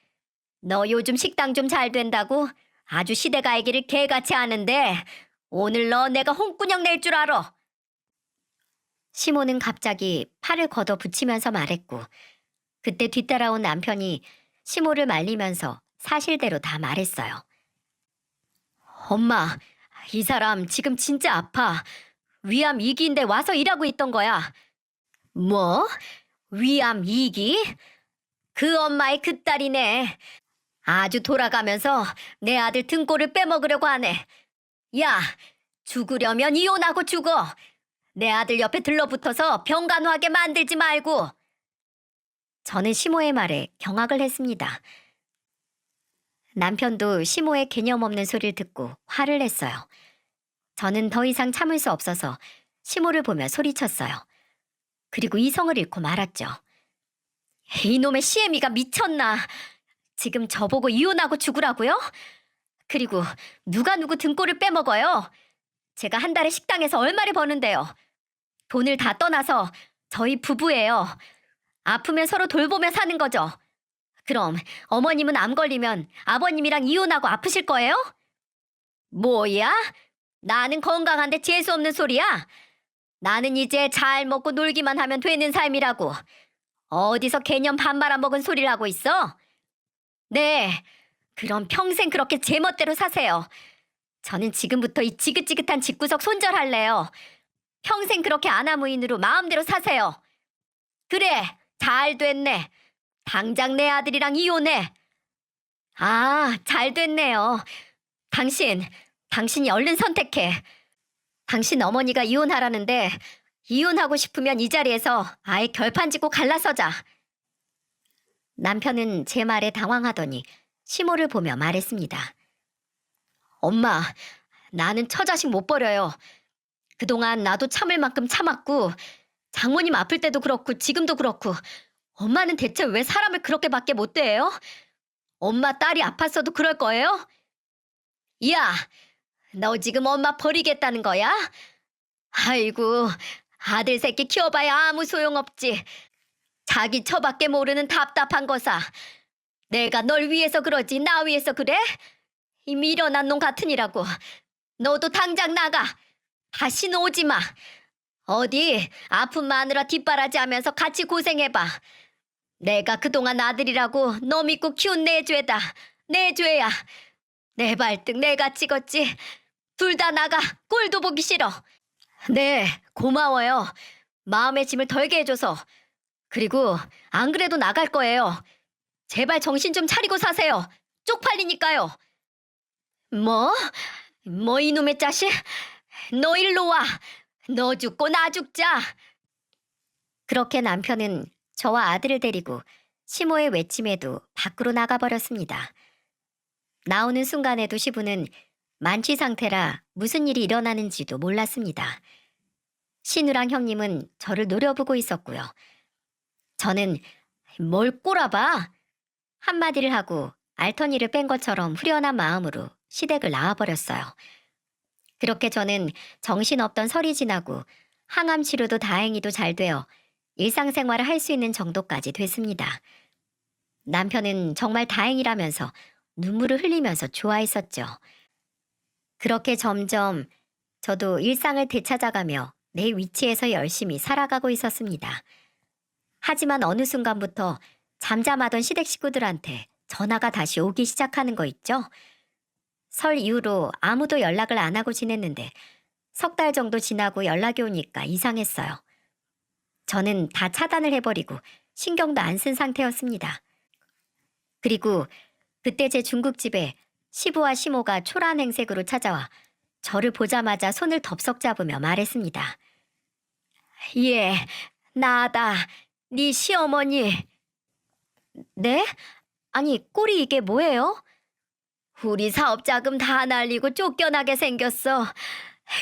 너 요즘 식당 좀 잘 된다고 아주 시댁 알기를 개같이 하는데 오늘 너 내가 홍군형 낼 줄 알아. 시모는 갑자기 팔을 걷어 붙이면서 말했고 그때 뒤따라온 남편이 시모를 말리면서 사실대로 다 말했어요. 엄마, 이 사람 지금 진짜 아파. 위암 2기인데 와서 일하고 있던 거야. 뭐? 위암 2기? 그 엄마의 그 딸이네. 아주 돌아가면서 내 아들 등골을 빼먹으려고 하네. 야, 죽으려면 이혼하고 죽어. 내 아들 옆에 들러붙어서 병간호하게 만들지 말고. 저는 시모의 말에 경악을 했습니다. 남편도 시모의 개념 없는 소리를 듣고 화를 냈어요. 저는 더 이상 참을 수 없어서 시모를 보며 소리쳤어요. 그리고 이성을 잃고 말았죠. 이놈의 시애미가 미쳤나. 지금 저보고 이혼하고 죽으라고요? 그리고 누가 누구 등골을 빼먹어요? 제가 한 달에 식당에서 얼마를 버는데요. 돈을 다 떠나서 저희 부부예요. 아프면 서로 돌보며 사는 거죠. 그럼 어머님은 암 걸리면 아버님이랑 이혼하고 아프실 거예요? 뭐야? 나는 건강한데 재수 없는 소리야? 나는 이제 잘 먹고 놀기만 하면 되는 삶이라고. 어디서 개념 반 말아먹은 소리를 하고 있어? 네, 그럼 평생 그렇게 제멋대로 사세요. 저는 지금부터 이 지긋지긋한 집구석 손절할래요. 평생 그렇게 아나무인으로 마음대로 사세요. 그래, 잘 됐네. 당장 내 아들이랑 이혼해. 아, 잘 됐네요. 당신이 얼른 선택해. 당신 어머니가 이혼하라는데 이혼하고 싶으면 이 자리에서 아예 결판 짓고 갈라서자. 남편은 제 말에 당황하더니 시모를 보며 말했습니다. 엄마, 나는 처자식 못 버려요. 그동안 나도 참을 만큼 참았고 장모님 아플 때도 그렇고 지금도 그렇고 엄마는 대체 왜 사람을 그렇게밖에 못 대해요? 엄마 딸이 아팠어도 그럴 거예요? 야, 너 지금 엄마 버리겠다는 거야? 아이고, 아들 새끼 키워봐야 아무 소용없지. 자기 처밖에 모르는 답답한 거사. 내가 널 위해서 그러지 나 위해서 그래? 이 미련한 놈 같으니라고. 너도 당장 나가. 다시는 오지 마. 어디 아픈 마누라 뒷바라지 하면서 같이 고생해봐. 내가 그동안 아들이라고 너 믿고 키운 내 죄다. 내 죄야. 내 발등 내가 찍었지. 둘 다 나가. 꼴도 보기 싫어. 네, 고마워요. 마음의 짐을 덜게 해줘서. 그리고 안 그래도 나갈 거예요. 제발 정신 좀 차리고 사세요. 쪽팔리니까요. 뭐? 뭐 이놈의 자식? 너 일로 와. 너 죽고 나 죽자. 그렇게 남편은 저와 아들을 데리고 시모의 외침에도 밖으로 나가버렸습니다. 나오는 순간에도 시부는 만취 상태라 무슨 일이 일어나는지도 몰랐습니다. 신우랑 형님은 저를 노려보고 있었고요. 저는 뭘 꼬라봐? 한마디를 하고 알터니를 뺀 것처럼 후련한 마음으로 시댁을 나와버렸어요. 그렇게 저는 정신없던 설이 지나고 항암 치료도 다행히도 잘 되어 일상생활을 할 수 있는 정도까지 됐습니다. 남편은 정말 다행이라면서 눈물을 흘리면서 좋아했었죠. 그렇게 점점 저도 일상을 되찾아가며 내 위치에서 열심히 살아가고 있었습니다. 하지만 어느 순간부터 잠잠하던 시댁 식구들한테 전화가 다시 오기 시작하는 거 있죠? 설 이후로 아무도 연락을 안 하고 지냈는데 석 달 정도 지나고 연락이 오니까 이상했어요. 저는 다 차단을 해버리고 신경도 안 쓴 상태였습니다. 그리고 그때 제 중국집에 시부와 시모가 초라한 행색으로 찾아와 저를 보자마자 손을 덥석 잡으며 말했습니다. 예, 나다. 네 시어머니. 네? 아니, 꼴이 이게 뭐예요? 우리 사업 자금 다 날리고 쫓겨나게 생겼어.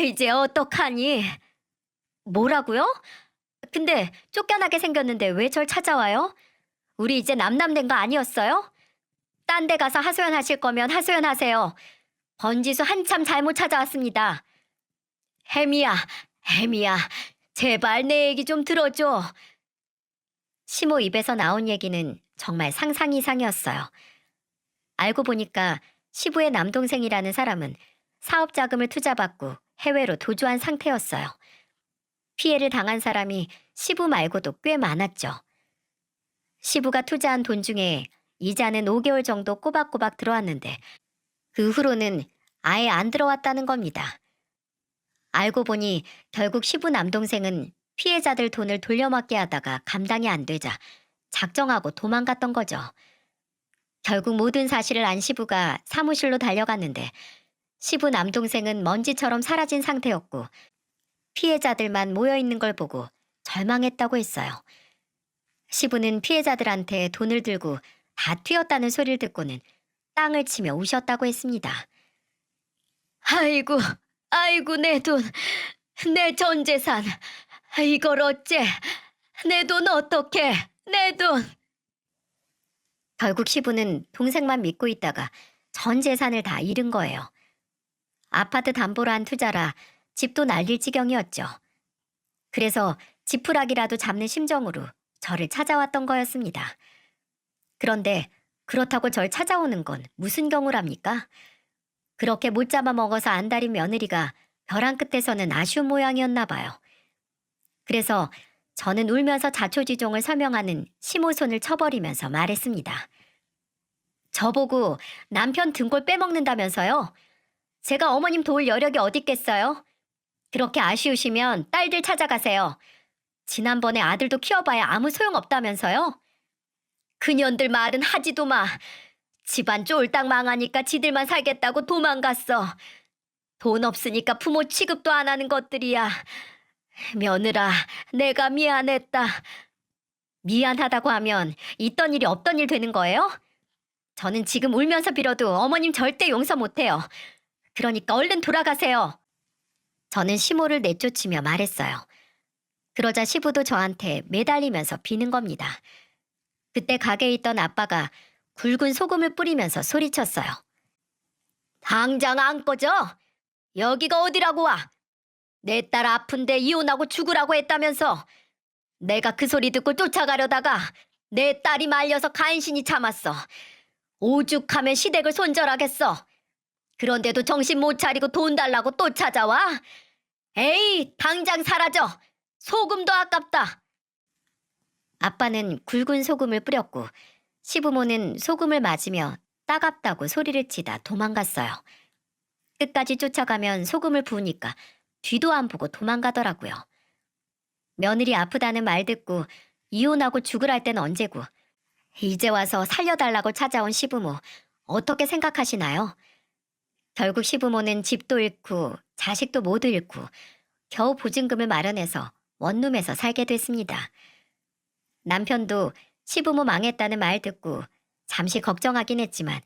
이제 어떡하니? 뭐라고요? 근데 쫓겨나게 생겼는데 왜 절 찾아와요? 우리 이제 남남된 거 아니었어요? 딴 데 가서 하소연하실 거면 하소연하세요. 번지수 한참 잘못 찾아왔습니다. 혜미야, 혜미야, 제발 내 얘기 좀 들어줘. 시모 입에서 나온 얘기는 정말 상상 이상이었어요. 알고 보니까 시부의 남동생이라는 사람은 사업 자금을 투자받고 해외로 도주한 상태였어요. 피해를 당한 사람이 시부 말고도 꽤 많았죠. 시부가 투자한 돈 중에 이자는 5개월 정도 꼬박꼬박 들어왔는데 그 후로는 아예 안 들어왔다는 겁니다. 알고 보니 결국 시부 남동생은 피해자들 돈을 돌려막게 하다가 감당이 안 되자 작정하고 도망갔던 거죠. 결국 모든 사실을 안 시부가 사무실로 달려갔는데 시부 남동생은 먼지처럼 사라진 상태였고 피해자들만 모여있는 걸 보고 절망했다고 했어요. 시부는 피해자들한테 돈을 들고 다 튀었다는 소리를 듣고는 땅을 치며 우셨다고 했습니다. 아이고, 아이고 내 돈, 내 전 재산, 이걸 어째, 내 돈 어떡해, 내 돈. 결국 시부는 동생만 믿고 있다가 전 재산을 다 잃은 거예요. 아파트 담보로 한 투자라 집도 날릴 지경이었죠. 그래서 지푸라기라도 잡는 심정으로 저를 찾아왔던 거였습니다. 그런데 그렇다고 절 찾아오는 건 무슨 경우랍니까? 그렇게 못 잡아먹어서 안달인 며느리가 벼랑 끝에서는 아쉬운 모양이었나 봐요. 그래서 저는 울면서 자초지종을 설명하는 심호손을 쳐버리면서 말했습니다. 저보고 남편 등골 빼먹는다면서요? 제가 어머님 도울 여력이 어딨겠어요? 그렇게 아쉬우시면 딸들 찾아가세요. 지난번에 아들도 키워봐야 아무 소용없다면서요? 그년들 말은 하지도 마. 집안 쫄딱 망하니까 지들만 살겠다고 도망갔어. 돈 없으니까 부모 취급도 안 하는 것들이야. 며느라, 내가 미안했다. 미안하다고 하면 있던 일이 없던 일 되는 거예요? 저는 지금 울면서 빌어도 어머님 절대 용서 못해요. 그러니까 얼른 돌아가세요. 저는 시모를 내쫓으며 말했어요. 그러자 시부도 저한테 매달리면서 비는 겁니다. 그때 가게에 있던 아빠가 굵은 소금을 뿌리면서 소리쳤어요. 당장 안 꺼져! 여기가 어디라고 와! 내 딸 아픈데 이혼하고 죽으라고 했다면서! 내가 그 소리 듣고 쫓아가려다가 내 딸이 말려서 간신히 참았어. 오죽하면 시댁을 손절하겠어. 그런데도 정신 못 차리고 돈 달라고 또 찾아와? 에이, 당장 사라져! 소금도 아깝다! 아빠는 굵은 소금을 뿌렸고 시부모는 소금을 맞으며 따갑다고 소리를 치다 도망갔어요. 끝까지 쫓아가면 소금을 부으니까 뒤도 안 보고 도망가더라고요. 며느리 아프다는 말 듣고 이혼하고 죽으랄 땐 언제고 이제 와서 살려달라고 찾아온 시부모 어떻게 생각하시나요? 결국 시부모는 집도 잃고 자식도 모두 잃고 겨우 보증금을 마련해서 원룸에서 살게 됐습니다. 남편도 시부모 망했다는 말 듣고 잠시 걱정하긴 했지만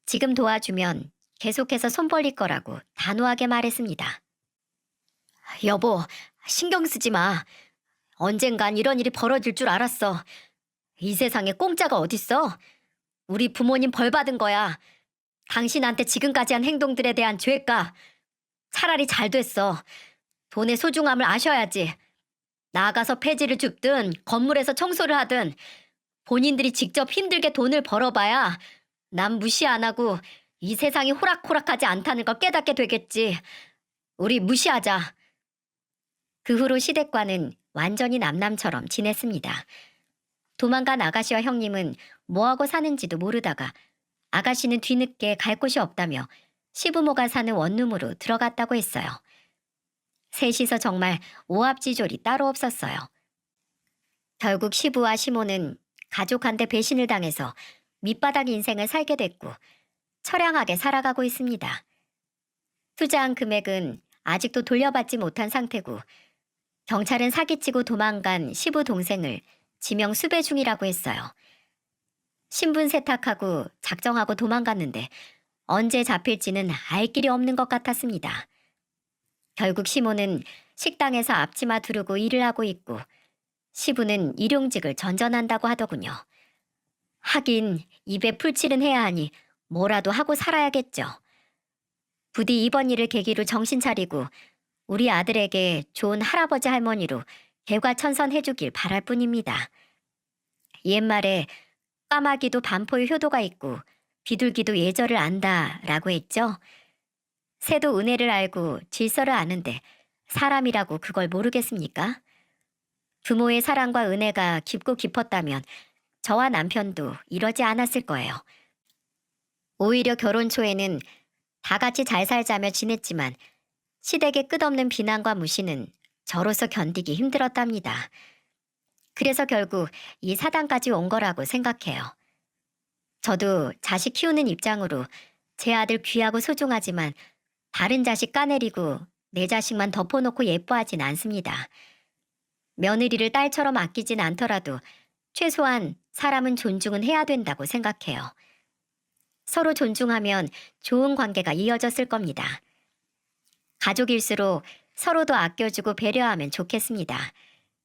지금 도와주면 계속해서 손 벌릴 거라고 단호하게 말했습니다. 여보, 신경 쓰지 마. 언젠간 이런 일이 벌어질 줄 알았어. 이 세상에 공짜가 어딨어? 우리 부모님 벌 받은 거야. 당신한테 지금까지 한 행동들에 대한 죄가. 차라리 잘 됐어. 돈의 소중함을 아셔야지. 나가서 폐지를 줍든 건물에서 청소를 하든 본인들이 직접 힘들게 돈을 벌어봐야 남 무시 안 하고 이 세상이 호락호락하지 않다는 걸 깨닫게 되겠지. 우리 무시하자. 그 후로 시댁과는 완전히 남남처럼 지냈습니다. 도망간 아가씨와 형님은 뭐하고 사는지도 모르다가 아가씨는 뒤늦게 갈 곳이 없다며 시부모가 사는 원룸으로 들어갔다고 했어요. 셋이서 정말 오합지졸이 따로 없었어요. 결국 시부와 시모는 가족한테 배신을 당해서 밑바닥 인생을 살게 됐고 처량하게 살아가고 있습니다. 투자한 금액은 아직도 돌려받지 못한 상태고 경찰은 사기치고 도망간 시부 동생을 지명 수배 중이라고 했어요. 신분 세탁하고 작정하고 도망갔는데 언제 잡힐지는 알 길이 없는 것 같았습니다. 결국 시모는 식당에서 앞치마 두르고 일을 하고 있고 시부는 일용직을 전전한다고 하더군요. 하긴 입에 풀칠은 해야 하니 뭐라도 하고 살아야겠죠. 부디 이번 일을 계기로 정신 차리고 우리 아들에게 좋은 할아버지 할머니로 개과천선해주길 바랄 뿐입니다. 옛말에 까마귀도 반포의 효도가 있고 비둘기도 예절을 안다라고 했죠. 새도 은혜를 알고 질서를 아는데 사람이라고 그걸 모르겠습니까? 부모의 사랑과 은혜가 깊고 깊었다면 저와 남편도 이러지 않았을 거예요. 오히려 결혼 초에는 다 같이 잘 살자며 지냈지만 시댁의 끝없는 비난과 무시는 저로서 견디기 힘들었답니다. 그래서 결국 이 사단까지 온 거라고 생각해요. 저도 자식 키우는 입장으로 제 아들 귀하고 소중하지만 다른 자식 까내리고 내 자식만 덮어놓고 예뻐하진 않습니다. 며느리를 딸처럼 아끼진 않더라도 최소한 사람은 존중은 해야 된다고 생각해요. 서로 존중하면 좋은 관계가 이어졌을 겁니다. 가족일수록 서로도 아껴주고 배려하면 좋겠습니다.